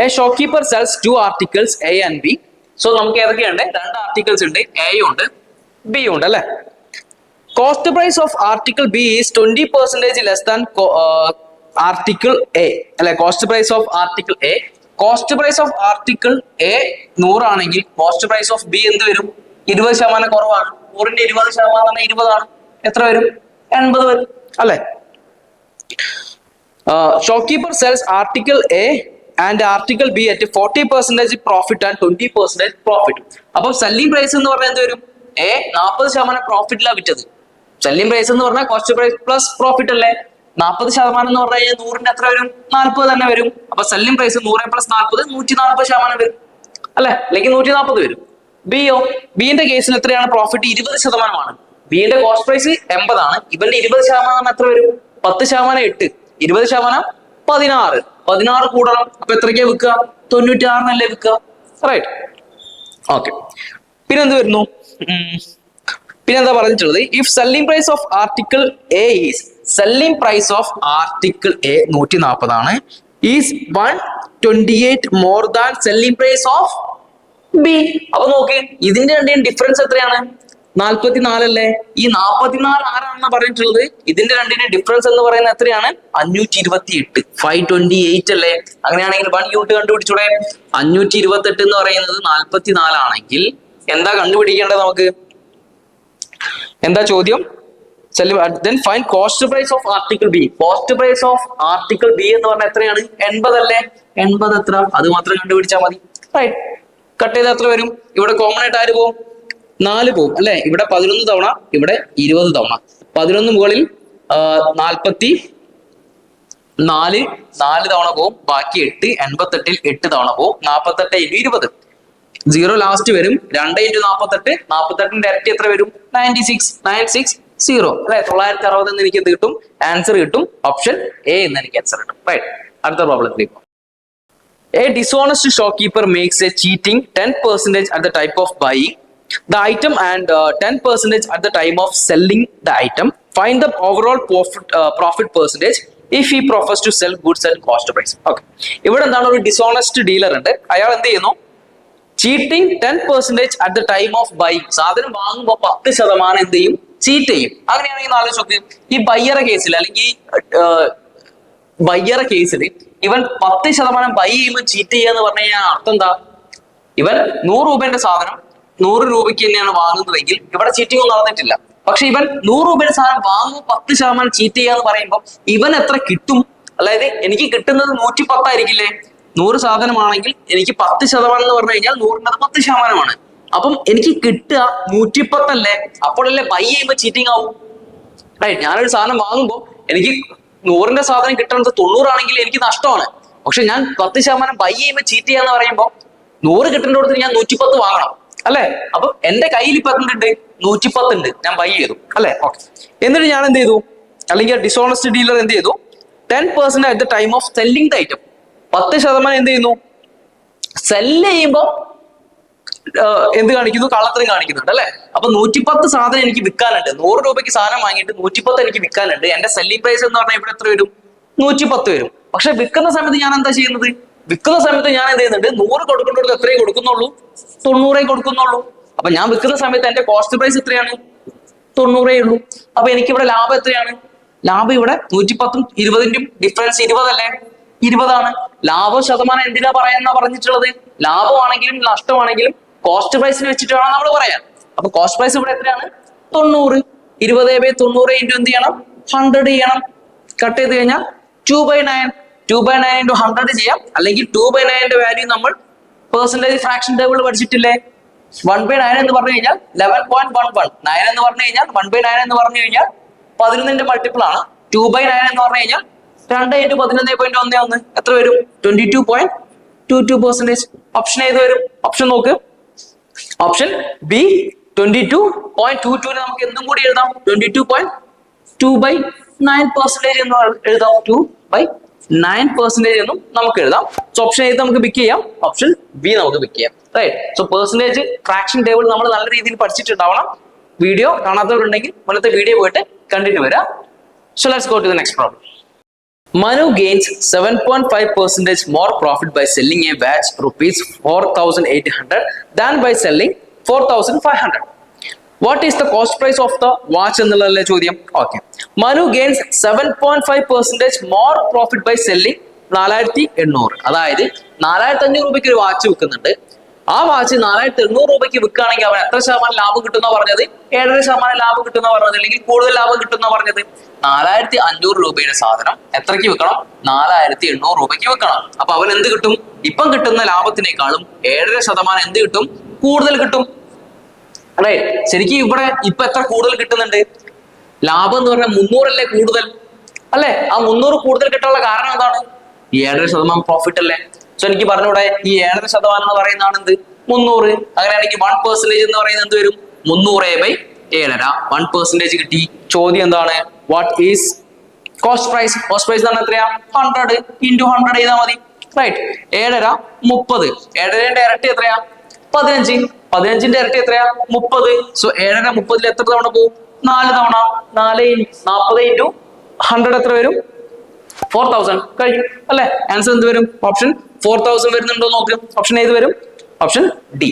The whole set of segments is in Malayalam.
A shopkeeper sells two articles A and B. So നമുക്ക് ഏതൊക്കെയുണ്ട്? രണ്ട് ആർട്ടിക്കിൾസ് ഉണ്ട്, A ഉണ്ട് B ഉണ്ട് അല്ലേ. Cost price of article B is 20% less than article A അല്ലെ. Cost price of article A, cost price of article A 100 ആണെങ്കിൽ കോസ്റ്റ് പ്രൈസ് ഓഫ് B എന്ത് വരും? 20% കുറവാണ്. 100ന്റെ 20% 20 ആണ്. എത്ര വരും? 80 വരും അല്ലെ. Shopkeeper sells article A and article B at 40% profit and 20% profit. അപ്പോൾ സെല്ലിംഗ് പ്രൈസ് എന്ന് പറഞ്ഞാൽ എന്ത് വരും? A 40% പ്രോഫിറ്റിലാണ് വിറ്റത്. സെല്ലിംഗ് പ്രൈസ് എന്ന് പറഞ്ഞാൽ കോസ്റ്റ് പ്രൈസ് പ്ലസ് പ്രോഫിറ്റ് അല്ലേ. 40% എന്ന് പറഞ്ഞു കഴിഞ്ഞാൽ 100ന്റെ എത്ര വരും? 40 തന്നെ വരും. അപ്പൊ സെല്ലിംഗ് പ്രൈസ് 100 പ്ലസ് 40 140% വരും അല്ലെ, അല്ലെങ്കിൽ 140 വരും. ബിയോ, ബിന്റെ കേസിൽ എത്രയാണ് പ്രോഫിറ്റ്? 20%. ബിന്റെ കോസ്റ്റ് പ്രൈസ് 80 ആണ്. ഇവന്റെ 20% എത്ര വരും? 10% 8, 20% 16. 16 കൂടണം. അപ്പൊ എത്രയ്ക്കാ വിൽക്കുക? 96 വിൽക്കുക. റൈറ്റ്. ഓക്കെ. പിന്നെന്ത് വരുന്നു? പിന്നെന്താ പറഞ്ഞിട്ടുള്ളത്? If selling price of article A is, selling price of article A 140 ആണ്, is 128 more than selling price of B. അപ്പൊ നോക്ക്, ഇതിന്റെ രണ്ടിനും ഡിഫറൻസ് എത്രയാണ്? 44 അല്ലേ. ഈ 44 ആരാണെന്ന് പറഞ്ഞിട്ടുള്ളത്? ഇതിന്റെ രണ്ടിന്റെ ഡിഫറൻസ് എന്ന് പറയുന്നത് എത്രയാണ്? 528, 528 അല്ലേ. അങ്ങനെയാണെങ്കിൽ 1 യൂണിറ്റ് കണ്ടുപിടിച്ചൂടെ? 528 എന്ന് പറയുന്നത് 44 ആണെങ്കിൽ എന്താ കണ്ടുപിടിക്കേണ്ടത് നമുക്ക്? എന്താ ചോദ്യം? then find cost price of article B. cost price of article B എന്ന് പറഞ്ഞാൽ എത്രയാണ്? 80 അല്ലേ. 80 എത്ര? അത് മാത്രം കണ്ടുപിടിച്ചാൽ മതി. റൈറ്റ്. കട്ട് ചെയ്ത് എത്ര വരും? ഇവിടെ കോമൺ ആയിട്ട് ആര് പോകും? 4 പോകും അല്ലെ. ഇവിടെ 11 തവണ, ഇവിടെ 20 തവണ. 11 മുകളിൽ 44, 4 തവണ പോകും. ബാക്കി 8, 88ൽ 8 തവണ പോകും. 48 × 20, 0 ലാസ്റ്റ് വരും. 2 × 48, 48ന്റെ ഇരട്ടി എത്ര വരും? 96, 960 അല്ലെ. 960 എന്ന് എനിക്ക് എന്ത് കിട്ടും? ആൻസർ കിട്ടും. ഓപ്ഷൻ എ എന്ന് എനിക്ക് ആൻസർ കിട്ടും. റൈറ്റ്. അടുത്ത പ്രോബ്ലത്തിലേക്ക് പോകും. A dishonest shopkeeper makes a cheating 10% at the time of buying the item and 10% at the time of selling the item. Find the overall profit percentage if he prefers to sell goods at cost price. Okay. ഇവിടെ എന്താണ്? ഒരു ഡിസോണസ്റ്റ് ഡീലർ ഉണ്ട്. അയാൾ എന്ത് ചെയ്യുന്നു? Cheating 10% at the time of buying. സാധനം വാങ്ങുമ്പോൾ 10% എന്ത് ചെയ്യും? ചീറ്റ് ചെയ്യും. അങ്ങനെയാണെങ്കിൽ ആലോചിച്ച് നോക്ക്, ഈ ബയ്യറെ കേസിൽ അല്ലെങ്കിൽ ബയ്യറെ കേസിൽ ഇവൻ 10% ബൈ ചെയ്യുമ്പോൾ ചീറ്റ് ചെയ്യുക എന്ന് പറഞ്ഞു കഴിഞ്ഞാൽ അർത്ഥം എന്താ? ഇവൻ 100 രൂപേന്റെ സാധനം 100 രൂപയ്ക്ക് തന്നെയാണ് വാങ്ങുന്നതെങ്കിൽ ഇവിടെ ചീറ്റിംഗ് ഒന്നും നടന്നിട്ടില്ല. പക്ഷെ ഇവൻ 100 രൂപയുടെ സാധനം വാങ്ങുമ്പോൾ 10% ചീറ്റ് ചെയ്യുക എന്ന് പറയുമ്പോൾ ഇവൻ എത്ര കിട്ടും? അതായത് എനിക്ക് കിട്ടുന്നത് 110 ആയിരിക്കില്ലേ. 100 സാധനമാണെങ്കിൽ എനിക്ക് 10% എന്ന് പറഞ്ഞു കഴിഞ്ഞാൽ 100ന്റെ 10%. അപ്പം എനിക്ക് കിട്ടുക 110 അല്ലേ. അപ്പോഴല്ലേ ബൈ ചെയ്യുമ്പോൾ ചീറ്റിംഗ് ആവും. റൈറ്റ്. ഞാനൊരു സാധനം വാങ്ങുമ്പോൾ എനിക്ക് 100ന്റെ സാധനം കിട്ടുന്നത് 90 ആണെങ്കിൽ എനിക്ക് നഷ്ടമാണ്. പക്ഷെ ഞാൻ 10% ബൈ ചെയ്യുമ്പോൾ ചീറ്റ് ചെയ്യാന്ന് പറയുമ്പോൾ 100 കിട്ടുന്നിടത്ത് ഞാൻ 110 വാങ്ങണം അല്ലെ. അപ്പൊ എന്റെ കയ്യിൽ ഇപ്പൊ എന്തുണ്ട്? 110 ഉണ്ട്. ഞാൻ ബൈ ചെയ്തു അല്ലെ. ഓക്കെ. എന്നിട്ട് ഞാൻ എന്ത് ചെയ്തു? അല്ലെങ്കിൽ ഡിസോണസ്റ്റ് ഡീലർ എന്ത് ചെയ്തു? 10% at the time of selling the item. 10% എന്ത് ചെയ്യുന്നു? സെല്ല് ചെയ്യുമ്പോ എന്ത് കാണിക്കുന്നു? കള്ളത്തരം കാണിക്കുന്നുണ്ട് അല്ലെ. അപ്പൊ 110 സാധനം എനിക്ക് വിൽക്കാനുണ്ട്. 100 രൂപയ്ക്ക് സാധനം വാങ്ങിയിട്ട് 110 എനിക്ക് വിൽക്കാനുണ്ട്. എന്റെ സെല്ലിംഗ് പ്രൈസ് എന്ന് പറഞ്ഞാൽ ഇവിടെ എത്ര വരും? 110 വരും. പക്ഷെ വിൽക്കുന്ന സമയത്ത് ഞാൻ എന്താ ചെയ്യുന്നത്? വിൽക്കുന്ന സമയത്ത് ഞാൻ എന്ത് ചെയ്യുന്നുണ്ട്? 100 കൊടുക്കേണ്ടത് എത്രയേ കൊടുക്കുന്നുള്ളൂ? 90 കൊടുക്കുന്നുള്ളൂ. അപ്പൊ ഞാൻ വിൽക്കുന്ന സമയത്ത് എന്റെ കോസ്റ്റ് പ്രൈസ് എത്രയാണ്? 90 ഉള്ളൂ. അപ്പൊ എനിക്ക് ഇവിടെ ലാഭം എത്രയാണ്? ലാഭം ഇവിടെ 110ഉം 20ന്റെയും ഡിഫറൻസ് 20 അല്ലേ. 20 ആണ്. ലാഭ ശതമാനം എന്തിനാ പറഞ്ഞിട്ടുള്ളത്? ലാഭമാണെങ്കിലും നഷ്ടമാണെങ്കിലും കോസ്റ്റ് പ്രൈസിന് വെച്ചിട്ട് വേണം നമ്മൾ പറയാൻ. അപ്പൊ കോസ്റ്റ് പ്രൈസ് ഇവിടെ എത്രയാണ്? 90. 20/90 ഇൻറ്റു എന്ത് ചെയ്യണം? 100 ചെയ്യണം. കട്ട് ചെയ്ത് കഴിഞ്ഞാൽ 2/9. 2/9 ഇൻറ്റു 100 ചെയ്യാം. അല്ലെങ്കിൽ 2/9ന്റെ വാല്യൂ നമ്മൾ പെർസെന്റേജ് ഫ്രാക്ഷൻ ടേബിൾ പഠിച്ചിട്ടില്ലേ? 1/9 എന്ന് പറഞ്ഞു കഴിഞ്ഞാൽ 11.11. 9 എന്ന് പറഞ്ഞു കഴിഞ്ഞാൽ 1/9 എന്ന് പറഞ്ഞു കഴിഞ്ഞാൽ 11ന്റെ മൾട്ടിപ്പിൾ ആണ്. 2/9 എന്ന് പറഞ്ഞു കഴിഞ്ഞാൽ 2 × 11.11 എത്ര വരും? 22.22%. ഓപ്ഷൻ ഏത് വരും? ഓപ്ഷൻ നോക്ക്. ഓപ്ഷൻ ബി 22.22 നമുക്ക് എന്തും കൂടി എഴുതാം. 22.2/9% എന്ന് എഴുതാം. 2/9% എന്നും നമുക്ക് എഴുതാം. സോ ഓപ്ഷൻ ഏത് നമുക്ക് പിക്ക് ചെയ്യാം? ഓപ്ഷൻ ബി നമുക്ക് പിക്ക് ചെയ്യാം. Right. So percentage fraction table നമ്മൾ നല്ല രീതിയിൽ പഠിച്ചിട്ടുണ്ടാവണം. വീഡിയോ കാണാത്തവരുണ്ടെങ്കിൽ മുന്നത്തെ വീഡിയോ പോയിട്ട് കണ്ടിട്ട് വരാം. So let's go to the next problem. Manu gains 7.5% more profit by selling a watch rupees 4,800 than by selling 4,500. What is the cost price of the watch എന്നുള്ളതല്ലേ ചോദ്യം. ഓക്കെ, Manu gains 7.5% more profit by selling 4,800. അതായത് 4,500 രൂപയ്ക്ക് ഒരു വാച്ച് വിൽക്കുന്നുണ്ട്. ആ വാച്ച് 4,800 രൂപയ്ക്ക് വിൽക്കുകയാണെങ്കിൽ അവൻ എത്ര ശതമാനം ലാഭം കിട്ടുന്ന പറഞ്ഞത്? 7.5% ലാഭം കിട്ടുന്ന പറഞ്ഞത്, അല്ലെങ്കിൽ കൂടുതൽ ലാഭം കിട്ടുന്ന പറഞ്ഞത്. 4,500 രൂപയുടെ സാധനം എത്രയ്ക്ക് വിൽക്കണം? 4,800 രൂപയ്ക്ക് വിൽക്കണം. അപ്പൊ അവൻ എന്ത് കിട്ടും? ഇപ്പം കിട്ടുന്ന ലാഭത്തിനേക്കാളും 7.5% എന്ത് കിട്ടും? കൂടുതൽ കിട്ടും. റൈറ്റ്. ശരിക്കും ഇവിടെ ഇപ്പൊ എത്ര കൂടുതൽ കിട്ടുന്നുണ്ട്? ലാഭം എന്ന് പറഞ്ഞാൽ 300 അല്ലേ കൂടുതൽ, അല്ലെ? ആ 300 കൂടുതൽ കിട്ടാനുള്ള കാരണം എന്താണ്? ഈ 7.5% പ്രോഫിറ്റ് അല്ലേ? സോ എനിക്ക് പറഞ്ഞൂടെ, ഈ 7.5% എന്ന് പറയുന്നതാണ് എന്ത്? 300. അങ്ങനെയാണെങ്കിൽ 1% എന്ന് പറയുന്നത് എന്ത് വരും? 300/7.5. 1% കിട്ടി. ചോദ്യം എന്താണ്? What is cost price? Cost price എന്ന് പറഞ്ഞാൽ എത്രയാ? 100 × 100 ചെയ്താൽ മതി. റൈറ്റ്. 7.5 30. 7.5ന്റെ ഇരട്ടി എത്രയാ? 15. 15ന്റെ ഇരട്ടി എത്രയാ? 30. സോ 7.5 30 എത്ര തവണ പോകും? 4 തവണ. 40 × 100 എത്ര വരും? 4,000. കഴിഞ്ഞു അല്ലെ? ആൻസർ എന്ത് വരും? ഓപ്ഷൻ 4,000 വരുന്നുണ്ടോ നോക്ക്. ഓപ്ഷൻ ഏത് വരും? Option D.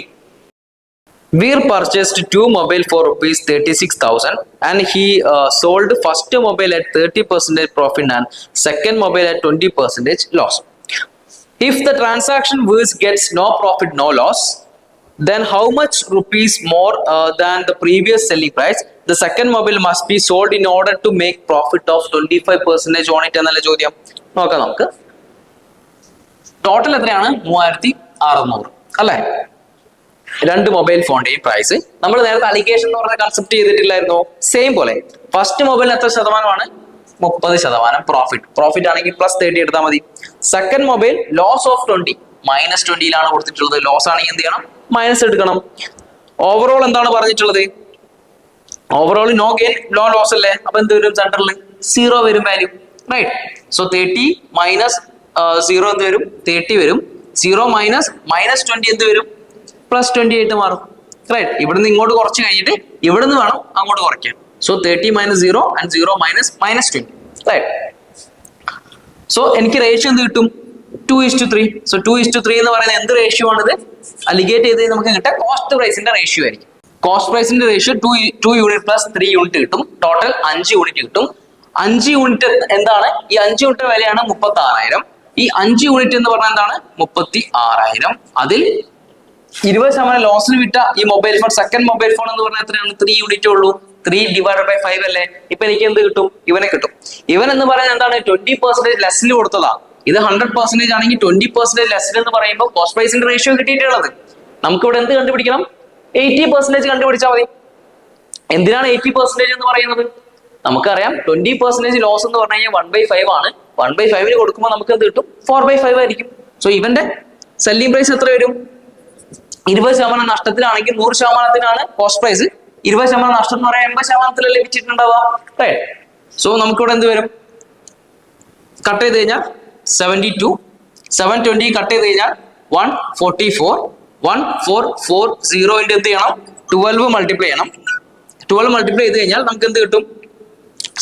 Veer purchased 2 mobile for rupees 36,000 and he sold first mobile at 30% profit and second mobile at 20% loss. If the transaction Veer gets no profit no loss, then how much rupees more than the previous selling price the second mobile must be sold in order to make profit of 25% on it എന്നല്ല ചോദ്യം. നോക്കാം നമുക്ക്. ടോട്ടൽ എത്രയാണ്? 3,600 അല്ലേ? രണ്ട് മൊബൈൽ ഫോണിന്റെയും പ്രൈസ് നമ്മൾ നേരത്തെ അലിഗേഷൻ എന്ന് പറഞ്ഞ കൺസെപ്റ്റ് ചെയ്തിട്ടില്ലായിരുന്നോ? സെയിം പോലെ ഫസ്റ്റ് മൊബൈലിന് എത്ര ശതമാനമാണ്? 30% പ്രോഫിറ്റ് ആണെങ്കിൽ +30 എടുത്താൽ മതി. സെക്കൻഡ് മൊബൈൽ ലോസ് ഓഫ് 20 -20 കൊടുത്തിട്ടുള്ളത്. ലോസ് ആണെങ്കിൽ എന്ത് ചെയ്യണം? മൈനസ് എടുക്കണം. ഓവറോൾ എന്താണ് പറഞ്ഞിട്ടുള്ളത്? Overall no gain no loss അല്ലേ? അപ്പൊ എന്ത് വരും? സെന്ററിൽ 0 വരും വാല്യൂ. റൈറ്റ്. സോ 30 - 0 എന്ത് വരും? 30 വരും. 0 - -20 എന്ത് വരും? +20 ആയിട്ട് മാറും. റൈറ്റ്. ഇവിടുന്ന് ഇങ്ങോട്ട് കുറച്ച് കഴിഞ്ഞിട്ട് ഇവിടുന്ന് വേണം അങ്ങോട്ട് കുറയ്ക്കാൻ. So 30 - 0 and 0 - -20. റൈറ്റ്. സോ എനിക്ക് റേഷ്യോ എന്ത് കിട്ടും? 2:3. സോ 2:3 എന്ന് പറയുന്നത് എന്ത് റേഷ്യോ ആണിത്? അലിഗേറ്റ് ചെയ്ത് നമുക്ക് കിട്ടാൻ കോസ്റ്റ് പ്രൈസിന്റെ റേഷ്യോ ആയിരിക്കും. കോസ്റ്റ് പ്രൈസിന്റെ റേഷ്യോ 2 യൂണിറ്റ് + 3 യൂണിറ്റ് കിട്ടും. ടോട്ടൽ 5 യൂണിറ്റ് കിട്ടും. 5 യൂണിറ്റ് എന്താണ്? ഈ 5 യൂണിറ്റ് വിലയാണ് 36,000. ഈ 5 യൂണിറ്റ് എന്ന് പറഞ്ഞാൽ എന്താണ്? 36,000. അതിൽ 20% ലോസിന് വിറ്റ ഈ mobile phone, second mobile phone എന്ന് പറഞ്ഞാൽ എത്രയാണ്? 3 യൂണിറ്റേ ഉള്ളൂ. 3/5 അല്ലേ? ഇപ്പൊ എനിക്ക് എന്ത് കിട്ടും? ഇവനെ കിട്ടും. ഇവൻ എന്ന് പറയുന്നത് എന്താണ്? 20% ലെസ്സിൽ കൊടുത്തതാ. ഇത് 100% ആണെങ്കിൽ 20% ലെസ്സിൽ എന്ന് പറയുമ്പോൾ കോസ്റ്റ് പ്രൈസിന്റെ റേഷ്യോ കിട്ടിയിട്ടുള്ളത്. നമുക്ക് ഇവിടെ എന്ത് കണ്ടുപിടിക്കണം? 80% കണ്ടുപിടിച്ചാൽ മതി. എന്തിനാണ് 80% എന്ന് പറയുന്നത്? നമുക്കറിയാം 20% ലോസ് എന്ന് പറഞ്ഞു കഴിഞ്ഞാൽ 1/5 ആണ്. 1/5 കൊടുക്കുമ്പോൾ നമുക്ക് എന്ത് കിട്ടും? 4/5 ആയിരിക്കും. സോ ഇവന്റെ സെല്ലിംഗ് പ്രൈസ് എത്ര വരും? 20% നഷ്ടത്തിലാണെങ്കിൽ 100%-ത്തിനാണ് കോസ്റ്റ് പ്രൈസ്. 20% നഷ്ടം എന്ന് പറയാൻ 80%-ത്തിലല്ലേ ലഭിച്ചിട്ടുണ്ടാവുക. സോ നമുക്കിവിടെ എന്ത് വരും? കട്ട് ചെയ്ത് കഴിഞ്ഞാൽ 72, 720 കട്ട് ചെയ്ത് കഴിഞ്ഞാൽ 144, 1440 എന്ത് ചെയ്യണം? 12 മൾട്ടിപ്ലൈ ചെയ്യണം. 12 മൾട്ടിപ്ലൈ ചെയ്ത് കഴിഞ്ഞാൽ നമുക്ക് എന്ത് കിട്ടും?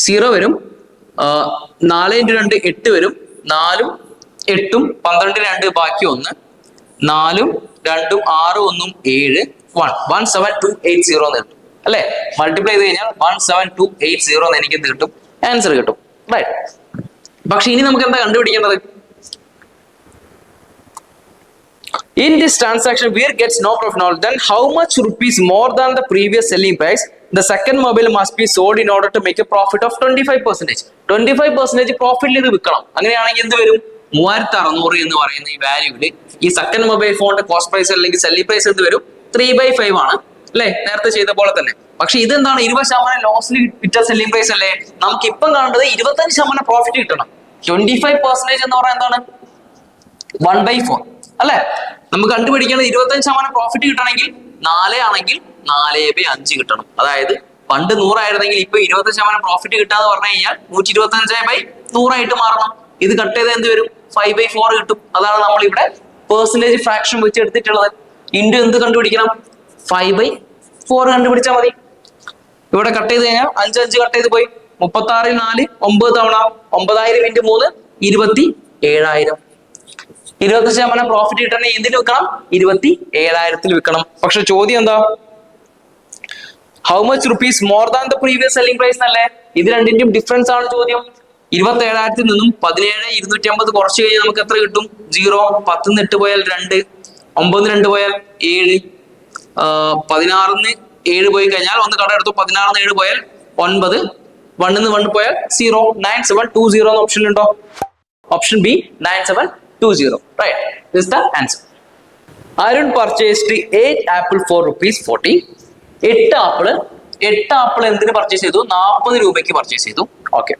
0 വരും. 4 × 2 8 വരും. 4 8 12 2 ബാക്കി 1, 4 2 6 1 7 17280 എന്ന് കിട്ടും അല്ലെ? മൾട്ടിപ്ലൈ ചെയ്ത് കഴിഞ്ഞാൽ 17280 എന്ന് എനിക്ക് എന്ത് കിട്ടും? ആൻസർ കിട്ടും. റൈറ്റ്. പക്ഷെ ഇനി നമുക്ക് എന്താ കണ്ടുപിടിക്കേണ്ടത്? In this transaction, Veer gets no profit. Then how much rupees more than the previous selling price the second mobile must be sold in order to make a profit of 25%? 25% പ്രോഫിറ്റിൽ ഇത് വിൽക്കണം. അങ്ങനെയാണെങ്കിൽ എന്ത് വരും? 3,600 എന്ന് പറയുന്ന ഈ വാല്യൂവില് ഈ സെക്കൻഡ് മൊബൈൽ ഫോണിന്റെ കോസ്റ്റ് പ്രൈസ് അല്ലെങ്കിൽ സെല്ലിംഗ് പ്രൈസ് എന്ത് വരും? 3/5 ആണ് അല്ലെ? നേരത്തെ ചെയ്ത പോലെ തന്നെ. പക്ഷെ ഇതെന്താണ്? 20% ലോസിൽ വിറ്റ സെല്ലിംഗ് പ്രൈസ് അല്ലേ? നമുക്ക് ഇപ്പം കാണേണ്ടത് 25% പ്രോഫിറ്റ് കിട്ടണം. 25% എന്ന് പറഞ്ഞാൽ എന്താണ്? 1/4 അല്ലെ? നമുക്ക് കണ്ടുപിടിക്കേണ്ടത് 25% പ്രോഫിറ്റ് കിട്ടണമെങ്കിൽ 4 ആണെങ്കിൽ 4/5 കിട്ടണം. അതായത് പണ്ട് 100 ആയിരുന്നെങ്കിൽ ഇപ്പൊ 25% പ്രോഫിറ്റ് കിട്ടാന്ന് പറഞ്ഞു കഴിഞ്ഞാൽ 125/100 ആയിട്ട് മാറണം. ഇത് കട്ട് ചെയ്താൽ എന്ത് വരും? 5/4 കിട്ടും. അതാണ് നമ്മൾ ഇവിടെ പെർസെന്റേജ് ഫ്രാക്ഷൻ വെച്ച് എടുത്തിട്ടുള്ളത്. ഇൻഡു എന്ത് കണ്ടുപിടിക്കണം? 5/4 കണ്ടുപിടിച്ചാൽ മതി. ഇവിടെ കട്ട് ചെയ്ത് കഴിഞ്ഞാൽ 5 കട്ട് ചെയ്ത് പോയി. 36 4 9 തവണ 9000 × 3 27,000. 25% പ്രോഫിറ്റ് കിട്ടണമെങ്കിൽ എന്തിന് വിൽക്കണം? 27,000 വിൽക്കണം. പക്ഷെ ചോദ്യം എന്താ? How much rupees more than the previous selling price എന്നല്ലേ? ഇത് രണ്ടിന്റെയും ഡിഫറൻസ് ആണ് ചോദ്യം. 27,000 നിന്നും 17,250 കുറച്ച് കഴിഞ്ഞാൽ നമുക്ക് എത്ര കിട്ടും? 0. 10 8 പോയാൽ 2, 9 2 പോയാൽ 7, 16 7 പോയി കഴിഞ്ഞാൽ ഒന്ന് കട എടുത്തു, 16 7 പോയാൽ 9, 1 1 പോയാൽ 0. 9720 എന്ന ഓപ്ഷൻ ഉണ്ടോ? Option B 9720. Right. This is the answer. Arun purchased 8 apple for ₹40. 8 apple എന്തിന് പർച്ചേസ് ചെയ്തു? 40 രൂപയ്ക്ക് പർച്ചേസ് ചെയ്തു. Okay.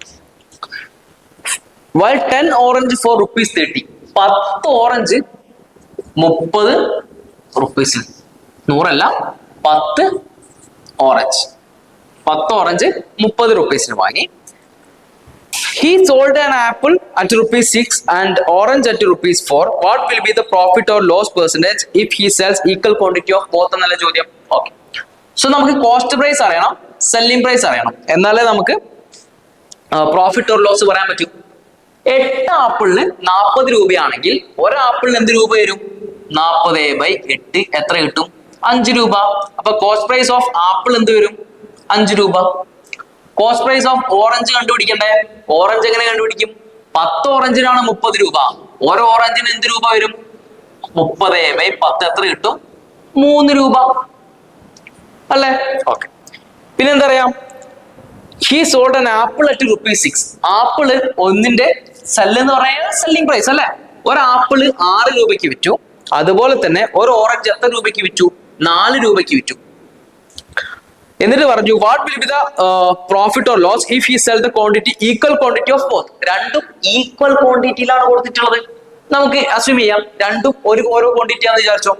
While 10 orange for ₹30. 10 orange 30 റുപ്പീസിന്. 100 അല്ല, 10 ഓറഞ്ച് 30 റുപ്പീസിന് വാങ്ങി. He sold an apple at ₹6 and orange at ₹4. What will be the profit or loss percentage if he sells equal quantity of both എന്നല്ല ചോദ്യം. ഓക്കെ. സോ നമുക്ക് കോസ്റ്റ് പ്രൈസ് അറിയണം, സെല്ലിംഗ് പ്രൈസ് അറിയണം, എന്നാലേ നമുക്ക് പ്രോഫിറ്റ് ഓർ ലോസ് പറയാൻ പറ്റും. 8 ആപ്പിളിന് 40 രൂപയാണെങ്കിൽ ഒരാപ്പിളിന് എന്ത് രൂപ വരും? 40/8 എത്ര കിട്ടും? 5 രൂപ. അപ്പൊ കോസ്റ്റ് പ്രൈസ് ഓഫ് ആപ്പിൾ എന്ത് വരും? 5 രൂപ. കോസ്റ്റ് പ്രൈസ് ഓഫ് ഓറഞ്ച് കണ്ടുപിടിക്കണ്ടേ? ഓറഞ്ച് എങ്ങനെ കണ്ടുപിടിക്കും? 10 ഓറഞ്ചിനാണ് 30 രൂപ. ഓരോ ഓറഞ്ചിന് എന്ത് രൂപ വരും? 30/10 എത്ര കിട്ടും? 3 രൂപ അല്ലേ? ഓക്കെ. പിന്നെന്താ പറയാം? He sold an apple at ₹6. Apple ഒന്നിന്റെ സെല്ല് എന്ന് പറയുന്നത് സെല്ലിംഗ് പ്രൈസ് അല്ലെ? ഒരു ആപ്പിള് 6 രൂപയ്ക്ക് വിറ്റു. അതുപോലെ തന്നെ ഒരു ഓറഞ്ച് എത്ര രൂപയ്ക്ക് വിറ്റു? 4 രൂപയ്ക്ക് വിറ്റു. എന്നിട്ട് പറഞ്ഞു what will be the profit or loss if he sell the quantity equal quantity of both. രണ്ടും ഈക്വൽ ക്വാണ്ടിറ്റിയിലാണ് കൊടുത്തിട്ടുള്ളത്. നമുക്ക് അസ്യൂം ചെയ്യാം രണ്ടും ഓരോ ക്വാണ്ടിറ്റി ആണെന്ന് വിചാരിച്ചോ.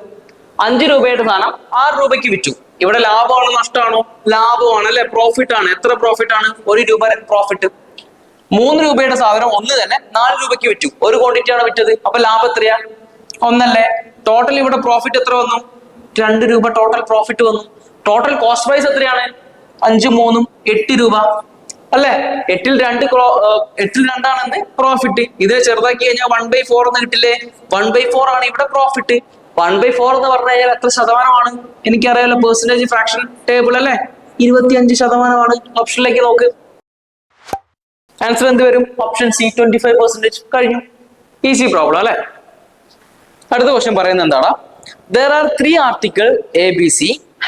5 രൂപയുടെ സാധനം 6 രൂപയ്ക്ക് വിറ്റു. ഇവിടെ ലാഭമാണോ നഷ്ടമാണോ? ലാഭമാണ് അല്ലെ? പ്രോഫിറ്റ് ആണ്. എത്ര പ്രോഫിറ്റ് ആണ്? 1 രൂപ പ്രോഫിറ്റ്. 3 രൂപയുടെ സാധനം ഒന്ന് തന്നെ 4 രൂപയ്ക്ക് വിറ്റു. ഒരു ക്വാണ്ടിറ്റി ആണ് വിറ്റത്. അപ്പൊ ലാഭം എത്രയാ? 1 അല്ലേ? ടോട്ടൽ ഇവിടെ പ്രോഫിറ്റ് എത്ര വന്നു? 2 രൂപ ടോട്ടൽ പ്രോഫിറ്റ് വന്നു. ടോട്ടൽ കോസ്റ്റ് പ്രൈസ് എത്രയാണ്? 5 3 8 രൂപ അല്ലെ? 8ൽ 2 ആണ് പ്രോഫിറ്റ്. ഇത് ചെറുതാക്കി കഴിഞ്ഞാൽ 1/4 എന്ന് കിട്ടില്ലേ? 1/4 ആണ് ഇവിടെ പ്രോഫിറ്റ്. 1/4 എന്ന് പറഞ്ഞു കഴിഞ്ഞാൽ എത്ര ശതമാനമാണ്? എനിക്കറിയാലോ, പെർസെന്റേജ് ഫ്രാക്ഷൻ ടേബിൾ അല്ലെ? 25% ഓപ്ഷനിലേക്ക് നോക്ക്. ആൻസർ എന്ത് വരും? Option C 25%. കഴിഞ്ഞു. ഈസി പ്രോബ്ലം അല്ലെ? അടുത്ത ക്വസ്റ്റ്യൻ പറയുന്നത് എന്താണ്? There are 3 articles ABC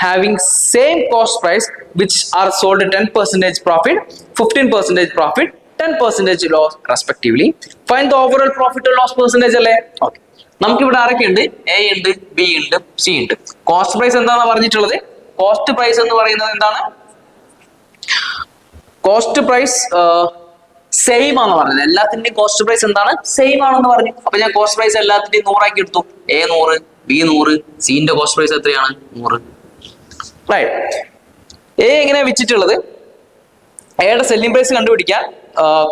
having same cost price which are sold at 10% profit, 15% profit, 10% loss respectively. Find the overall profit or loss percentage അല്ലേ? ഓക്കെ. നമുക്കിവിടെ ആരൊക്കെ ഉണ്ട്? എ ഉണ്ട്, ബി ഉണ്ട്, സി ഉണ്ട്. കോസ്റ്റ് പ്രൈസ് എന്താണെന്ന് പറഞ്ഞിട്ടുള്ളത്? കോസ്റ്റ് പ്രൈസ് എന്ന് പറയുന്നത് എന്താണ്? കോസ്റ്റ് പ്രൈസ് സെയിം ആണെന്ന് പറഞ്ഞത്. എല്ലാത്തിന്റെയും കോസ്റ്റ് പ്രൈസ് എന്താണ്? സെയിം ആണെന്ന് പറഞ്ഞു. അപ്പൊ ഞാൻ കോസ്റ്റ് പ്രൈസ് എല്ലാത്തിന്റെയും 100 ആക്കി എടുത്തു. എ 100, ബി 100, സിന്റെ കോസ്റ്റ് പ്രൈസ് എത്രയാണ്? 100. റൈറ്റ്. എ എങ്ങനെയാ വെച്ചിട്ടുള്ളത്? എയുടെ സെല്ലിംഗ് പ്രൈസ് കണ്ടുപിടിക്കാൻ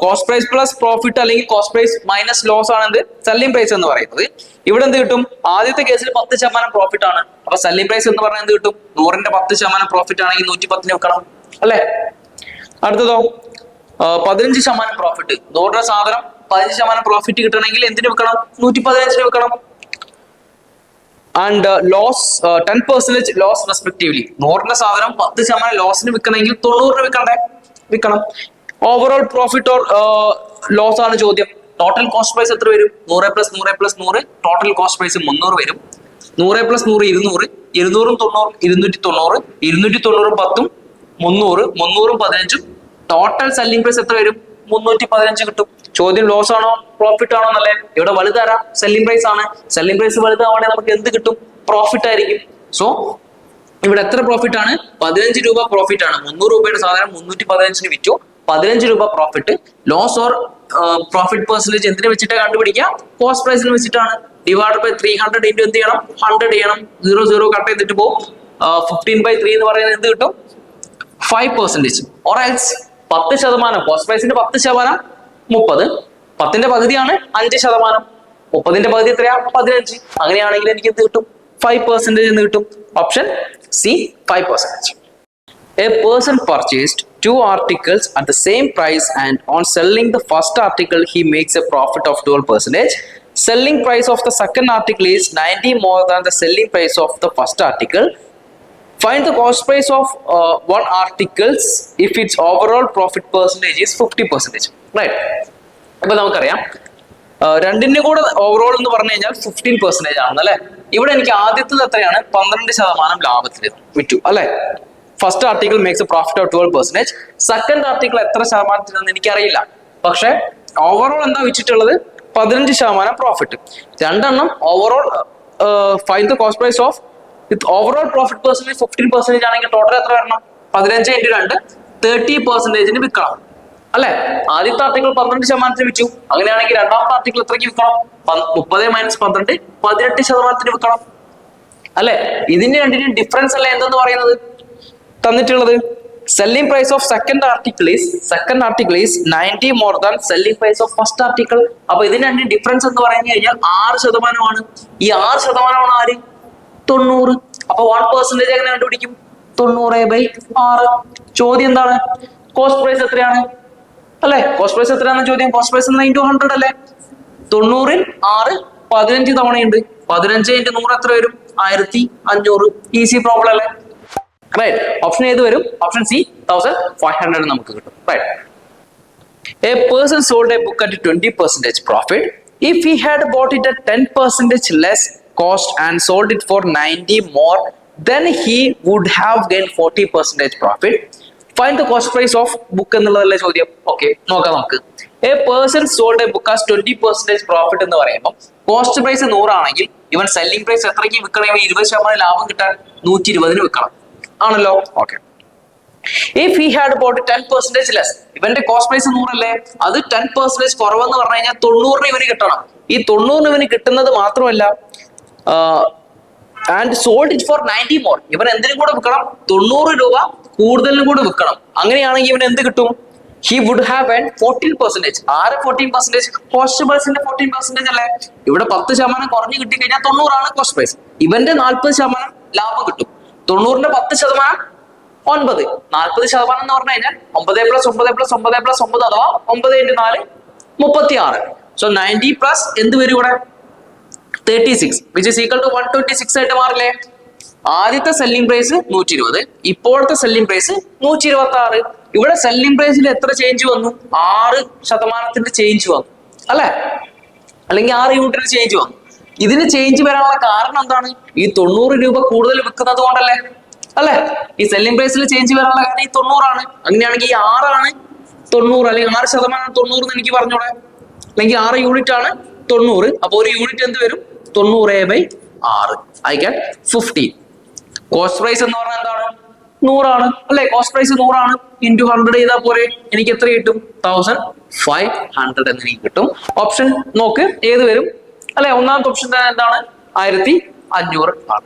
കോസ്റ്റ് പ്രൈസ് പ്ലസ് പ്രോഫിറ്റ് അല്ലെങ്കിൽ കോസ്റ്റ് പ്രൈസ് മൈനസ് ലോസ് ആണ് എന്ത്? സെല്ലിംഗ് പ്രൈസ് എന്ന് പറയുന്നത്. ഇവിടെ എന്ത് കിട്ടും? ആദ്യത്തെ കേസിൽ 10% പ്രോഫിറ്റ് ആണ്. അപ്പൊ സെല്ലിംഗ് പ്രൈസ് എന്ന് പറഞ്ഞാൽ എന്ത് കിട്ടും? 100ന്റെ 10% പ്രോഫിറ്റ് ആണെങ്കിൽ 110 വെക്കണം അല്ലെ? അടുത്തതോ 15% പ്രോഫിറ്റ്. 100ന്റെ സാധനം 15% പ്രോഫിറ്റ് കിട്ടണമെങ്കിൽ എന്തിന് വെക്കണം? 115 വെക്കണം. And loss 10% loss respectively. 100ന്റെ സാധനം 10% ലോസിന് വിൽക്കണമെങ്കിൽ 90 വിൽക്കണം. ഓവറോൾ പ്രോഫിറ്റ് ഓർ ലോസ് ആണ് ചോദ്യം. ടോട്ടൽ കോസ്റ്റ് പ്രൈസ് എത്ര വരും? 100 + 100 + 100. ടോട്ടൽ കോസ്റ്റ് പ്രൈസ് 300 വരും. 100 + 100 200, 200 90, 290, 290 10, 300, 300 15. ടോട്ടൽ സെല്ലിംഗ് പ്രൈസ് എത്ര വരും? 315 കിട്ടും. ചോദ്യം ലോസ് ആണോ പ്രോഫിറ്റ് ആണോ എന്നല്ലേ? ഇവിടെ വലുതാരാ? സെല്ലിംഗ് പ്രൈസ് ആണ്. സെല്ലിംഗ് പ്രൈസ് വലുതാവണേ നമുക്ക് എന്ത് കിട്ടും? പ്രോഫിറ്റ് ആയിരിക്കും. സോ ഇവിടെ എത്ര പ്രോഫിറ്റ് ആണ്? 15 രൂപ പ്രോഫിറ്റ് ആണ്. 300 രൂപയുടെ സാധനം 315 വിറ്റു. 15 രൂപ profit. Loss or profit percentage എന്തിനെ വെച്ചിട്ടാണ് കണ്ടുപിടിക്കുക? കോസ്റ്റ് പ്രൈസിനെ വെച്ചിട്ടാണ്. ഡിവൈഡ് ബൈ 300 ഇൻറ്റു എന്ത് ചെയ്യണം? 100 ചെയ്യണം. 0 കട്ട് ചെയ്തിട്ട് പോകും. 15/3 എന്ന് പറയുന്നത് എന്ത് കിട്ടും? 5%. Or else 10%. കോസ്റ്റ് പ്രൈസിന്റെ 10% 30. 10ന്റെ പകുതിയാണ് 5%. 30ന്റെ പകുതി എത്രയാ? 15. അങ്ങനെയാണെങ്കിൽ എനിക്ക് എന്ത് കിട്ടും? 5% എന്ന് കിട്ടും. Option C 5%. A person purchased two articles at the same price and on selling the first article he makes a profit of 12%. Selling price of the second article is 90 more than the selling price of the first article. Find the cost price of one articles if its overall profit percentage is 50%. Right? അപ്പോൾ നമുക്കറിയാം രണ്ടിന്റെ കൂടെ ഓവറോൾ എന്ന് പറഞ്ഞു കഴിഞ്ഞാൽ 15% ആണ് അല്ലെ. ഇവിടെ എനിക്ക് ആദ്യത്തത് എത്രയാണ്? 12% ലാഭത്തിൽ വിറ്റു അല്ലെ. First article makes A profit of 12%. Second article എത്ര ശതമാനത്തിനെന്ന് എനിക്കറിയില്ല. പക്ഷെ ഓവറോൾ എന്താ വെച്ചിട്ടുള്ളത്? 15% പ്രോഫിറ്റ്. രണ്ടെണ്ണം overall find the cost price of with overall profit percentage 15% ആണെങ്കിൽ ടോട്ടൽ എത്ര വരണം? 15 × 2 30% വിൽക്കണം അല്ലെ. ആദ്യത്തെ ആർട്ടിക്കിൾ 12% വിറ്റു. അങ്ങനെയാണെങ്കിൽ രണ്ടാമത്തെ ആർട്ടിക്കിൾ എത്രയ്ക്ക് വിൽക്കണം? 30 - 12 18% വിൽക്കണം അല്ലെ. ഇതിന്റെ രണ്ടിനും ഡിഫറൻസ് അല്ലേ എന്തെന്ന് പറയുന്നത് തന്നിട്ടുള്ളത്? Selling price of second article is 90 more than selling price of first article. അപ്പൊ ഇതിന് രണ്ടും ഡിഫറൻസ് എന്ന് പറഞ്ഞു കഴിഞ്ഞാൽ 6%. ഈ 6% ആര്? 90. അപ്പൊ 1% എങ്ങനെ കണ്ടുപിടിക്കും? 90/6. ചോദ്യം എന്താണ്? കോസ്റ്റ് പ്രൈസ് എത്രയാണ് അല്ലെ? കോസ്റ്റ് പ്രൈസ് എത്രയാണെന്ന് ചോദ്യം. കോസ്റ്റ് പ്രൈസ് 9/100 അല്ലെ. 90 ൽ 6 15 തവണയുണ്ട്. 15 × 100 എത്ര വരും? 1500. ഈസി പ്രോബ്ലം അല്ലേ. റൈറ്റ്. ഓപ്ഷൻ ഏത് വരും? ഓപ്ഷൻ സി 1500 നമുക്ക് കിട്ടും. Right. A person sold a book at 20% profit. If he had bought it at 10% less cost and sold it for 90 more, then he would have gained 40% profit. Find the cost price of book എന്നുള്ളതല്ലേ ചോദ്യം. ഓക്കെ, നോക്കാം നമുക്ക്. A person sold a book as 20% profit എന്ന് പറയുമ്പോൾ കോസ്റ്റ് പ്രൈസ് 100 ആണെങ്കിൽ ഇവൻ സെല്ലിംഗ് പ്രൈസ് എത്രയ്ക്ക് വിൽക്കണം? 20% ലാഭം കിട്ടാൻ 120 വിൽക്കണം ആണല്ലോ. Okay. If he had bought 10% less, ഇവന്റെ കോസ്റ്റ് പ്രൈസ് 100 അല്ലേ, അത് 10% കുറവെന്ന് പറഞ്ഞു കഴിഞ്ഞാൽ 90 ഇവന് കിട്ടണം. ഈ 90 ഇവന് കിട്ടുന്നത് മാത്രമല്ല and sold it for 90 more, ഇവൻ എന്തിനും കൂടെ വിൽക്കണം? 90 രൂപ കൂടുതലിനും കൂടെ വിൽക്കണം. അങ്ങനെയാണെങ്കിൽ ഇവൻ എന്ത് കിട്ടും? He would have earned 14%. ആരെ 14%? കോസ്റ്റ് പ്രൈസിന്റെ 14% അല്ലേ. ഇവിടെ 10% കുറഞ്ഞു കിട്ടി കഴിഞ്ഞാൽ 90 ആണ് കോസ്റ്റ് പ്രൈസ്. ഇവന്റെ 40% ലാഭം കിട്ടും. 90ന്റെ 10% 9. 40% എന്ന് പറഞ്ഞു കഴിഞ്ഞാൽ 9 + 9 + 9 + 9 അഥവാ 9 × 4 36. സോ 90 പ്ലസ് എന്ത് വരും ഇവിടെ? 36 which is equal to 126 ആയിട്ട് മാറില്ലേ. ആദ്യത്തെ സെല്ലിംഗ് പ്രൈസ് 120, ഇപ്പോഴത്തെ സെല്ലിംഗ് പ്രൈസ് 126. ഇവിടെ സെല്ലിംഗ് പ്രൈസിൽ എത്ര ചേഞ്ച് വന്നു? 6% ചേഞ്ച് വന്നു അല്ലെ, അല്ലെങ്കിൽ 6 യൂണിറ്റിന് ചേഞ്ച് വന്നു. ഇതിന് ചേഞ്ച് വരാനുള്ള കാരണം എന്താണ്? ഈ 90 രൂപ കൂടുതൽ വിൽക്കുന്നത് കൊണ്ടല്ലേ അല്ലെ. ഈ സെല്ലിംഗ് പ്രൈസിൽ ചേഞ്ച് വരാനുള്ള കാരണം ഈ 90 ആണ്. അങ്ങനെയാണെങ്കിൽ ഈ 6 ആണ് 90, അല്ലെങ്കിൽ 6% 90 എന്ന് എനിക്ക് പറഞ്ഞൂടെ, അല്ലെങ്കിൽ 6 യൂണിറ്റ് ആണ് 90. അപ്പൊ ഒരു യൂണിറ്റ് എന്ത് വരും? 90/6. I get 15. കോസ്റ്റ് പ്രൈസ് എന്ന് പറഞ്ഞാൽ എന്താണ്? 100 ആണ് അല്ലെ. കോസ്റ്റ് പ്രൈസ് 100 ആണ്. × 100 ചെയ്താൽ പോരെ, എനിക്ക് എത്ര കിട്ടും? 1500 എന്ന് എനിക്ക് കിട്ടും. ഓപ്ഷൻ നോക്ക് ഏത് വരും അല്ലെ. ഒന്നാമത്തെ ഓപ്ഷൻ എന്താണ്? 1500 ആണ്.